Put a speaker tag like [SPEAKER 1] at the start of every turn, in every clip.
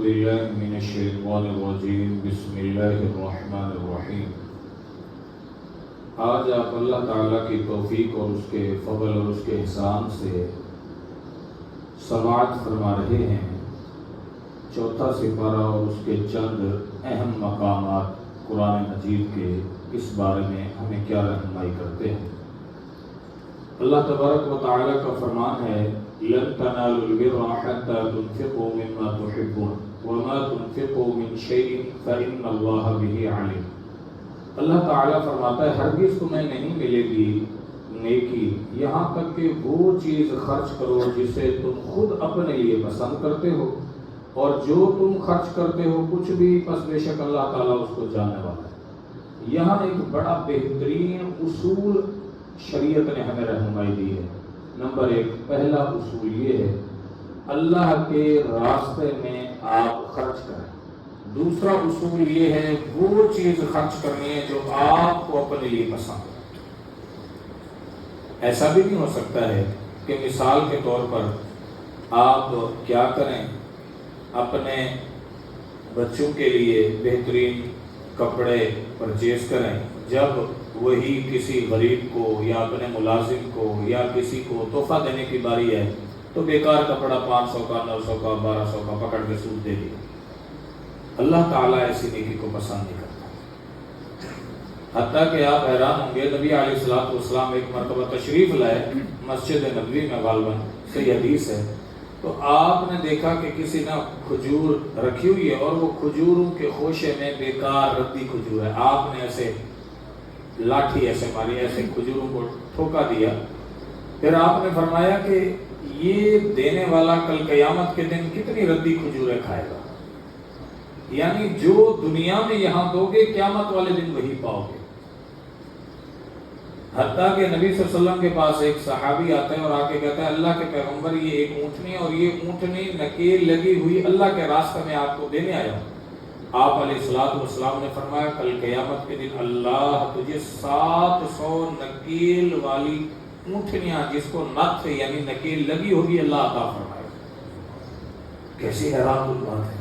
[SPEAKER 1] بالله من الشیطان الرجیم بسم اللہ الرحمن الرحیم۔ آج آپ اللہ تعالیٰ کی توفیق اور اس کے فضل اور اس کے احسان سے سماعت فرما رہے ہیں چوتھا سپارہ اور اس کے چند اہم مقامات قرآن مجید کے اس بارے میں ہمیں کیا رہنمائی کرتے ہیں۔ اللہ تبارک و تعالیٰ کا فرمان ہے لن تنالوا البر حتى تنفقوا مما تحبون وما تنفقوا من شيء فإن الله به عليم۔ اللہ تعالیٰ فرماتا ہے ہرگز تمہیں نہیں ملے گی نیکی یہاں تک کہ وہ چیز خرچ کرو جسے تم خود اپنے لیے پسند کرتے ہو، اور جو تم خرچ کرتے ہو کچھ بھی پس بے شک اللہ تعالیٰ اس کو جاننے والا ہے۔ یہاں ایک بڑا بہترین اصول شریعت نے ہمیں رہنمائی دی ہے۔ نمبر ایک، پہلا اصول یہ ہے اللہ کے راستے میں آپ خرچ کریں۔ دوسرا اصول یہ ہے وہ چیز خرچ کرنی ہے جو آپ کو اپنے لیے پسند ہے۔ ایسا بھی نہیں ہو سکتا ہے کہ مثال کے طور پر آپ کیا کریں، اپنے بچوں کے لیے بہترین کپڑے پرچیز کریں، جب وہی کسی غریب کو یا اپنے ملازم کو یا کسی کو تحفہ دینے کی باری ہے تو بیکار کپڑا 500 کا 900 کا 1200 کا پکڑ کے سود دے دیا۔ اللہ تعالیٰ ایسی نیکی کو پسند نہیں کرتا۔ حتیٰ کہ آپ حیران ہوں گے، نبی علیہ الصلوۃ والسلام ایک مرتبہ تشریف لائے مسجد نبوی میں، غالباً صحیح حدیث ہے، تو آپ نے دیکھا کہ کسی نے کھجور رکھی ہوئی ہے اور وہ کھجوروں کے خوشے میں بیکار ردی کھجور ہے۔ آپ نے ایسے لاٹھی ایسے ماری، ایسے کھجوروں کو ٹھوکا دیا۔ پھر آپ نے فرمایا کہ یہ دینے والا کل قیامت کے دن کتنی ردی کھجوریں کھائے گا، یعنی جو دنیا میں یہاں دو گے قیامت والے دن وہی پاؤ گے۔ حتیٰ کہ نبی صلی اللہ علیہ وسلم کے پاس ایک صحابی آتا ہے اور آ کے کہتا ہے اللہ کے پیغمبر یہ ایک اونٹنی ہے اور یہ اونٹنی نکیل لگی ہوئی اللہ کے راستے میں آپ کو دینے آیا ہوں۔ آپ علیہ الصلوۃ والسلام نے فرمایا کل قیامت کے دن اللہ تجھے 700 نکیل والی اونٹنیاں جس کو نت یعنی نکیل لگی ہوگی اللہ عطا فرمائے۔ کیسی حیران کن بات ہے۔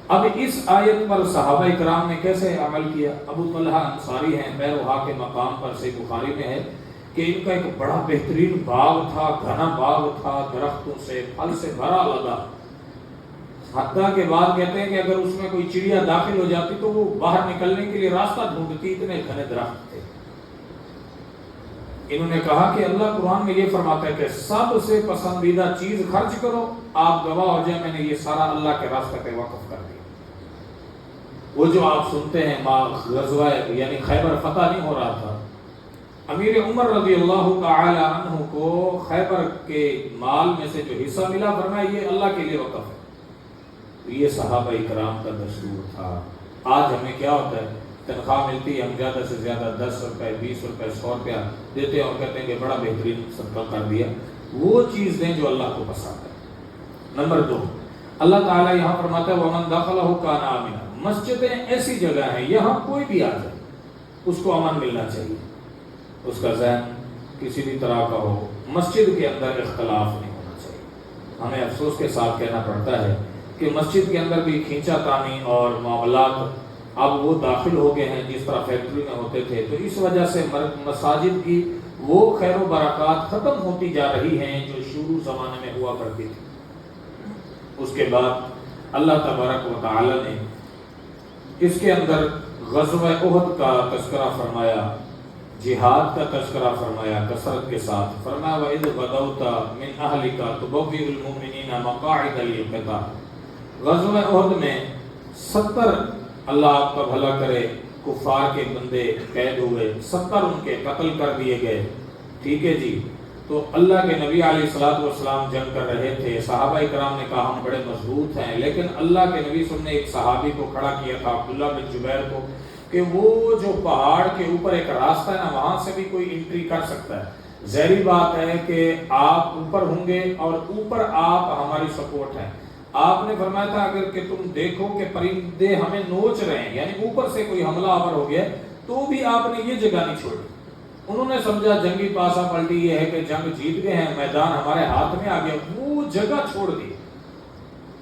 [SPEAKER 1] اب اس آیت پر صحابہ اکرام نے کیسے عمل کیا؟ ابو طلحہ انصاری ہیں، بیروہا کے مقام پر سے بخاری میں ہے کہ ان کا ایک بڑا بہترین باغ تھا، گھنا باغ تھا، درختوں سے پھل سے بھرا لگا۔ حتیٰ کے بعد کہتے ہیں کہ اگر اس میں کوئی چڑیا داخل ہو جاتی تو وہ باہر نکلنے کے لیے راستہ ڈھونڈتی، اتنے گھنے درخت تھے۔ انہوں نے کہا کہ اللہ قرآن میں یہ فرماتا ہے کہ سب سے پسندیدہ چیز خرچ کرو، آپ گواہ ہو جائیں میں نے یہ سارا اللہ کے راستے پہ وقف کر دیا۔ وہ جو آپ سنتے ہیں غزوہ یعنی خیبر فتح نہیں ہو رہا تھا، امیر عمر رضی اللہ تعالی عنہ کو خیبر کے مال میں سے جو حصہ ملا فرمایا یہ اللہ کے لیے وقف ہے۔ یہ صحابہ اکرام کا دستور تھا۔ آج ہمیں کیا ہوتا ہے، تنخواہ ملتی ہے ہم زیادہ سے زیادہ 10 روپے 20 روپے 100 روپیہ دیتے ہیں اور کہتے ہیں کہ بڑا بہترین صدقہ کر دیا۔ وہ چیز دیں جو اللہ کو پسند ہے۔ نمبر 2، اللہ تعالیٰ یہاں فرماتا ہے وَمَنْ دَخَلَهُ كَانَ آمِنًا۔ مسجدیں ایسی جگہ ہیں یہاں کوئی بھی آ جائے اس کو امن ملنا چاہیے، اس کا ذہن کسی بھی طرح کا ہو، مسجد کے اندر اختلاف نہیں ہونا چاہیے۔ ہمیں افسوس کے ساتھ کہنا پڑتا ہے کہ مسجد کے اندر بھی کھینچا تانی اور معاملات اب وہ داخل ہو گئے ہیں جس طرح فیکٹری میں ہوتے تھے، تو اس وجہ سے مساجد کی وہ خیر و برکات ختم ہوتی جا رہی ہیں جو شروع زمانے میں ہوا کرتی تھی۔ اس کے بعد اللہ تبارک و تعالی نے اس کے اندر غزوہ احد کا تذکرہ فرمایا، جہاد کا تذکرہ فرمایا کثرت کے ساتھ۔ فرمایا وَإِذْ غَدَوْتَ مِنْ أَهْلِكَ تُبَوِّئُ الْمُؤْمِنِينَ مَقَاعِدَ لِلْقِتَالِ۔ غزوہ احد میں 70 اللہ آپ کا بھلا کرے کفار کے بندے قید ہوئے، 70 ان کے قتل کر دیے گئے، ٹھیک ہے جی۔ تو اللہ کے نبی علیہ الصلوۃ والسلام جنگ کر رہے تھے، صحابہ اکرام نے کہا ہم بڑے مضبوط ہیں، لیکن اللہ کے نبی صلی اللہ علیہ وسلم نے ایک صحابی کو کھڑا کیا تھا عبداللہ بن جبیر کو کہ وہ جو پہاڑ کے اوپر ایک راستہ ہے نا وہاں سے بھی کوئی انٹری کر سکتا ہے۔ ظاہری بات ہے کہ آپ اوپر ہوں گے اور اوپر آپ ہماری سپورٹ ہیں۔ آپ نے فرمایا تھا اگر کہ تم دیکھو کہ پرندے ہمیں نوچ رہے ہیں یعنی اوپر سے کوئی حملہ آور ہو گیا تو بھی آپ نے یہ جگہ نہیں چھوڑی۔ انہوں نے سمجھا جنگی پاسا پلٹی یہ ہے کہ جنگ جیت گئے ہیں، میدان ہمارے ہاتھ میں آ گیا، وہ جگہ چھوڑ دی۔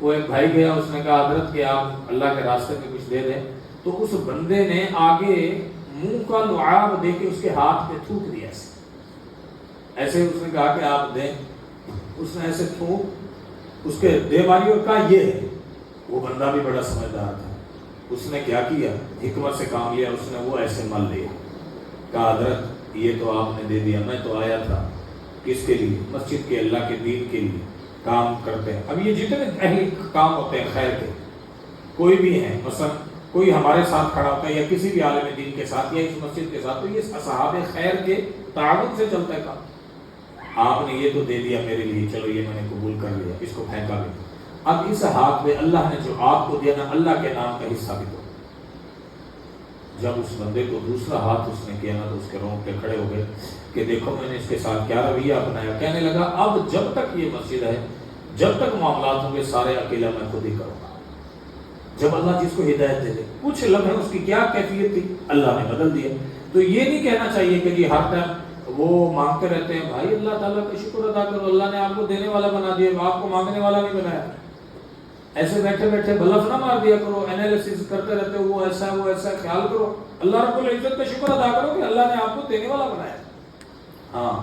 [SPEAKER 1] وہ ایک بھائی گیا, اس نے کہا حضرت کہ آپ اللہ کے راستے میں کچھ دے دیں, تو اس بندے نے آگے منہ کا لعاب دے کے اس کے ہاتھ پہ تھوک دیا ایسے اس نے کہا کہ آپ دیں, اس نے ایسے تھوک اس کے دے ماری اور کہا یہ ہے. وہ بندہ بھی بڑا سمجھدار تھا, اس نے کیا کیا, حکمت سے کام لیا, اس نے وہ ایسے مل لیا, کہا حضرت یہ تو آپ نے دے دیا, میں تو آیا تھا کس کے لیے, مسجد کے اللہ کے دین کے لیے کام کرتے ہیں. اب یہ جتنے اہل کام ہوتے ہیں خیر کے, کوئی بھی ہیں, مثلا کوئی ہمارے ساتھ کھڑا ہوتا ہے یا کسی بھی عالم دین کے ساتھ یا اس مسجد کے ساتھ, تو یہ اصحاب خیر کے تعاون سے چلتا ہے کام. آپ نے یہ تو دے دیا میرے لیے, چلو یہ میں نے قبول کر لیا, اس کو پھینکا بھی. اب اس ہاتھ میں اللہ نے جو آپ کو دیا نا, اللہ کے نام کا حصہ بھی دو. جب اس بندے کو دوسرا ہاتھ اس نے کیا نا, تو اس کے رونگٹے کھڑے ہو گئے کہ دیکھو میں نے اس کے ساتھ کیا رویہ اپنایا. کہنے لگا اب جب تک یہ مسجد ہے, جب تک معاملات ہوں گے سارے اکیلا میں خود ہی کروں گا. جب اللہ جس کو ہدایت دے دے, کچھ لمحے اس کی کیا کیفیت تھی اللہ نے بدل دیا. تو یہ نہیں کہنا چاہیے کہ جی ہر ٹائم وہ مانگتے رہتے ہیں. بھائی اللہ تعالیٰ کا شکر ادا کرو, اللہ نے آپ کو دینے والا بنا دیا, آپ کو مانگنے والا نہیں بنایا. ایسے بیٹھے بیٹھے بلف نہ مار دیا کرو, انالیسس کرتے رہتے وہ ایسا ہے وہ ایسا ہے. خیال کرو, اللہ رب العزت کا شکر ادا کرو کہ اللہ نے آپ کو دینے والا بنایا. ہاں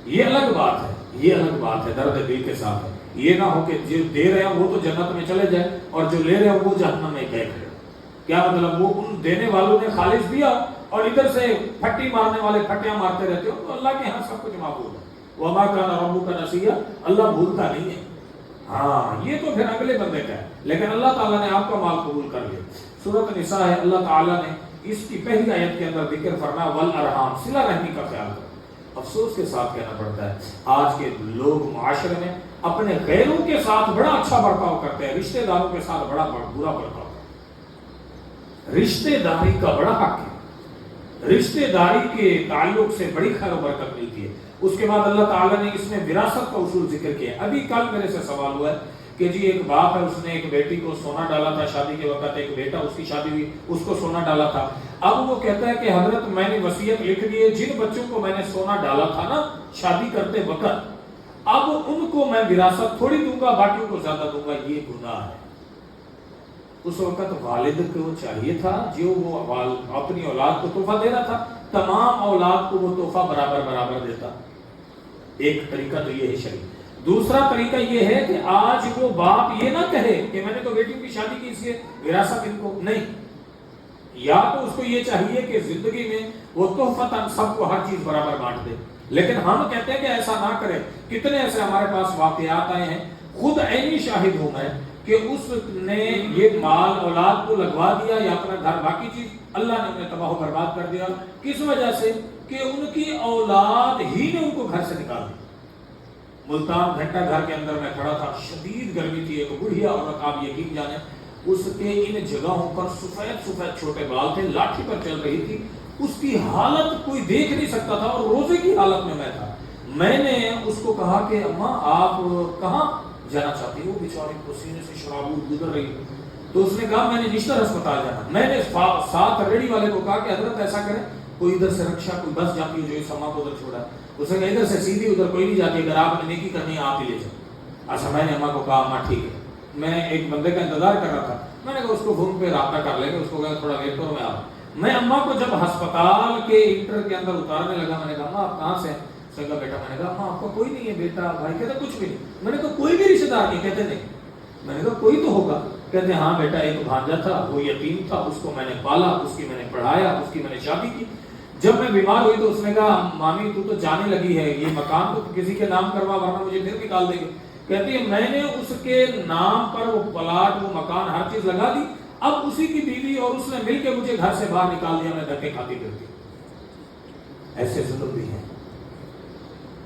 [SPEAKER 1] یہ الگ بات ہے, یہ الگ بات ہے, درد دل کے ساتھ ہے. یہ نہ ہو کہ جو دے رہے ہیں وہ تو جنت میں چلے جائے اور جو لے رہے ہیں وہ جہنم میں گئے کھڑے. کیا مطلب, وہ ان دینے والوں نے خالص دیا اور ادھر سے پھٹی مارنے والے پھٹیاں مارتے رہتے ہو, تو اللہ کے ہاں سب کچھ معقول ہے. وما کان ربک نسیا, اللہ بھولتا نہیں ہے. ہاں یہ تو پھر اگلے بندے کا ہے, لیکن اللہ تعالیٰ نے آپ کا مال قبول کر لیا. سورۃ النساء ہے, اللہ تعالیٰ نے اس کی پہلی آیت کے اندر ذکر فرمایا والارحام, صلہ رحمی کا خیال کرو. افسوس کے ساتھ کہنا پڑتا ہے آج کے لوگ معاشرے میں اپنے غیروں کے ساتھ بڑا اچھا برتاؤ کرتے ہیں, رشتہ داروں کے ساتھ بڑا برا برتاؤ کرتے ہیں. رشتہ داری کا بڑا حق ہے, رشتہ داری کے تعلق سے بڑی خیر و برکت ملتی ہے. اس کے بعد اللہ تعالیٰ نے اس میں وراثت کا اصول ذکر کیا. ابھی کل میرے سے سوال ہوا ہے کہ جی ایک باپ ہے, اس نے ایک بیٹی کو سونا ڈالا تھا شادی کے وقت, ایک بیٹا اس کی شادی ہوئی اس کو سونا ڈالا تھا. اب وہ کہتا ہے کہ حضرت میں نے وصیت لکھ دی ہے, جن بچوں کو میں نے سونا ڈالا تھا نا شادی کرتے وقت, اب ان کو میں وراثت تھوڑی دوں گا, باقیوں کو زیادہ دوں گا. یہ گناہ ہے. اس وقت والد کو چاہیے تھا جو وہ اپنی اولاد کو تحفہ دے رہا تھا, تمام اولاد کو وہ تحفہ برابر برابر دیتا. ایک طریقہ تو یہ ہے شریعت. دوسرا طریقہ یہ ہے کہ آج وہ باپ یہ نہ کہے کہ میں نے تو بیٹی کی شادی کی, اس لیے وراثت ان کو نہیں. یا تو اس کو یہ چاہیے کہ زندگی میں وہ تحفتاً سب کو ہر چیز برابر بانٹ دے, لیکن ہم کہتے ہیں کہ ایسا نہ کرے. کتنے ایسے ہمارے پاس واقعات آئے ہیں, خود عینی شاہد ہوں میں, کہ اس نے یہ مال اولاد کو لگوا دیا یا اپنا گھر باقی چیز, اللہ نے انہیں تباہ و برباد کر دیا. کس وجہ سے کہ ان کی اولاد ہی نے ان کو گھر سے نکال دیا. ملتان گھنٹہ گھر کے اندر میں کھڑا تھا, شدید گرمی تھی, ایک بڑھیا عورت, آپ یقین جانیں اس کے ان جگہوں پر سفید سفید چھوٹے بال تھے, لاٹھی پر چل رہی تھی. اس کی حالت کوئی دیکھ نہیں سکتا تھا اور روزے کی حالت میں تھا. میں نے اس کو کہا کہ اماں آپ کہاں جانا چاہتی ہو, بیچاری پسینے سے شرابور گزر رہی. تو اس نے کہا میں نے نشتر ہسپتال جانا. میں نے ساتھ ریڈی والے کو کہا کہ حضرت ایسا کریں, کوئی ادھر سے رکشا, کوئی بس جاتی ہے جو اس اماں کو ادھر چھوڑا ہے. اس نے کہا ادھر سے سیدھی, ادھر کوئی نہیں جاتی, اگر آپ نے نیکی کرنی ہے آپ ہی لے جاؤ. اچھا میں نے اماں کو کہا اماں ٹھیک ہے. میں ایک بندے کا انتظار کر رہا تھا, میں نے کہا اس کو فون پہ رابطہ کر لیں گے, اس کو کہا تھوڑا ویٹ کرو میں آ رہا ہوں. میں اماں کو جب ہسپتال کے انٹر کے اندر اتارنے لگا, میں نے کہا اماں آپ کہاں سے ہیں؟ اس نے کہا بیٹا, میں نے کہا اماں آپ کا کوئی نہیں ہے بیٹا بھائی؟ کہتے کچھ بھی نہیں. میں نے کہا کوئی بھی رشتے دار نہیں؟ کہتے نہیں. میں نے کہا کوئی تو ہوگا. کہتے ہاں بیٹا ایک بھانجا تھا, وہ یتیم تھا, اس کو میں نے پالا, اس کی میں نے پڑھایا, اس کی میں نے شادی کی. جب میں بیمار ہوئی تو اس نے کہا مامی تو جانے لگی ہے, یہ مکان تو کسی کے نام کروا ورنہ مجھے پھر نکال دیں گے. کہتی ہے میں نے اس کے نام پر وہ پلاٹ, وہ مکان, ہر چیز لگا دی. اب اسی کی بیوی اور اس نے مل کے مجھے گھر سے باہر نکال دیا, میں دھکے کھاتی پھرتی. ایسے ظلم بھی ہیں.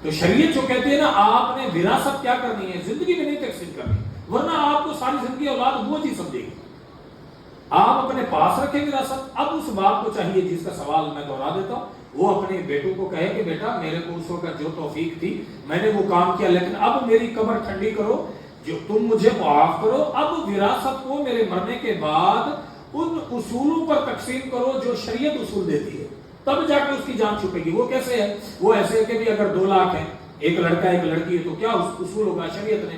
[SPEAKER 1] تو شریعت جو کہتی ہے نا آپ نے وراثت کیا کرنی ہے, زندگی میں نہیں تقسیم کرنی, ورنہ آپ کو ساری زندگی اولاد بوجھ ہی سمجھے گی. آپ اپنے پاس رکھیں وراثت. اب اس باپ کو چاہیے, جس کا سوال میں دوہرا دیتا ہوں, وہ اپنے بیٹوں کو کہے کہ بیٹا میرے کو اس وقت جو توفیق تھی میں نے وہ کام کیا, لیکن اب میری قبر ٹھنڈی کرو, جو تم مجھے معاف کرو. اب وراثت کو میرے مرنے کے بعد ان اصولوں پر تقسیم کرو جو شریعت اصول دیتی ہے, تب جا کے اس کی جان چھپے گی. وہ کیسے ہے؟ وہ ایسے ہے کہ بھی اگر 2 لاکھ ہیں, ایک لڑکا ایک لڑکی ہے, تو کیا اصول ہوگا؟ شریعت نے